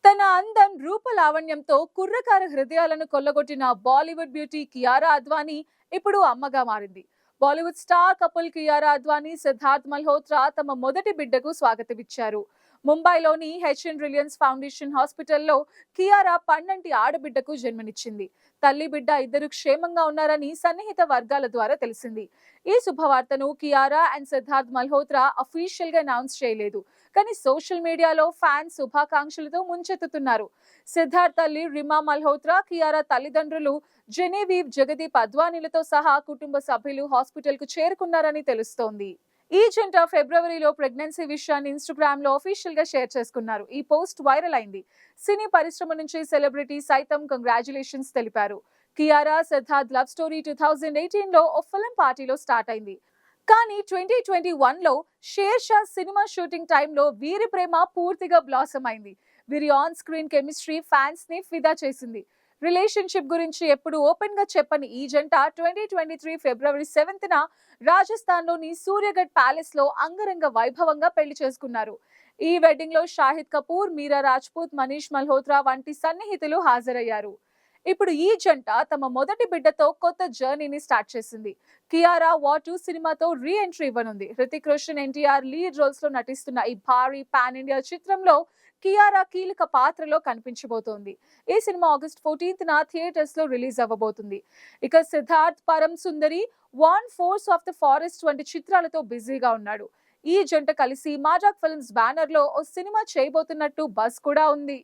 తన అందం రూపలావణ్యంతో కుర్రకార హృదయాలను కొల్లగొట్టిన బాలీవుడ్ బ్యూటీ కియారా అద్వానీ ఇప్పుడు అమ్మగా మారింది. బాలీవుడ్ స్టార్ కపుల్ కియారా అద్వానీ, సిద్ధార్థ్ మల్హోత్రా తమ మొదటి బిడ్డకు స్వాగతమిచ్చారు. ముంబైలోని హెచ్ఎన్ రిలయన్స్ ఫౌండేషన్ హాస్పిటల్లో కియారా పన్నంటి ఆడబిడ్డకు జన్మనిచ్చింది. తల్లి బిడ్డ ఇద్దరు క్షేమంగా ఉన్నారని సన్నిహిత వర్గాల ద్వారా తెలిసింది. ఈ శుభవార్తను కియారా అండ్ సిద్ధార్థ్ మల్హోత్రా అఫీషియల్ గా అనౌన్స్ చేయలేదు. కానీ సోషల్ మీడియాలో ఫ్యాన్స్ శుభాకాంక్షలతో ముంచెత్తుతున్నారు. సిద్ధార్థ్ తల్లి రిమా మల్హోత్రా, కియారా తల్లిదండ్రులు జెనేవీవ్, జగదీప్ అద్వానీలతో సహా కుటుంబ సభ్యులు హాస్పిటల్ కు చేరుకున్నారని తెలుస్తోంది. ఈ జంట ఫిబ్రవరిలో ప్రెగ్నెన్సీ విషయాన్ని ఇన్స్టాగ్రామ్ లో అఫీషియల్ గా షేర్ చేసుకున్నారు. ఈ పోస్ట్ వైరల్ అయింది. సినీ పరిశ్రమ నుంచి సెలబ్రిటీ సైతం కంగ్రాచులేషన్స్ తెలిపారు. కియారా సిద్ధార్థ్ లవ్ స్టోరీ 2018 లో ఓ ఫిల్మ్ పార్టీలో స్టార్ట్ అయింది. కానీ 2021లో షేర్ షా సినిమా షూటింగ్ టైంలో వీరి ప్రేమ పూర్తిగా బ్లాసమ్ అయింది. వీరి ఆన్ స్క్రీన్ కెమిస్ట్రీ ఫ్యాన్స్ ని ఫిదా చేసింది. రిలేషన్షిప్ గురించి ఎప్పుడు ఓపెన్ గా చెప్పని ఈ జంట 2023 ఫిబ్రవరి 7న రాజస్థాన్ లోని సూర్యగఢ్ ప్యాలెస్ లో అంగరంగ వైభవంగా పెళ్లి చేసుకున్నారు. ఈ వెడ్డింగ్ లో షాహిద్ కపూర్, మీరా రాజ్పూత్, మనీష్ మల్హోత్రా వంటి సన్నిహితులు హాజరయ్యారు. ఇప్పుడు ఈ జంట తమ మొదటి బిడ్డతో కొత్త జర్నీని స్టార్ట్ చేసింది. కియారా వార్ 2 సినిమాతో రీ ఎంట్రీ ఇవ్వనుంది. హృతిక్ రోషన్, ఎన్టీఆర్ లీడ్ రోల్స్ లో నటిస్తున్న ఈ భారీ పాన్ ఇండియా చిత్రంలో కియారా కీలక పాత్రలో కనిపించబోతోంది. ఈ సినిమా ఆగస్ట్ 14న థియేటర్స్ లో రిలీజ్ అవ్వబోతుంది. ఇక Siddharth Param Sundari, Vaan force of the forest వంటి చిత్రాలతో బిజీగా ఉన్నాడు. ఈ జంట కలిసి మాజాక్ ఫిల్మ్స్ బ్యానర్ లో ఓ సినిమా చేయబోతున్నట్టు బజ్ కూడా ఉంది.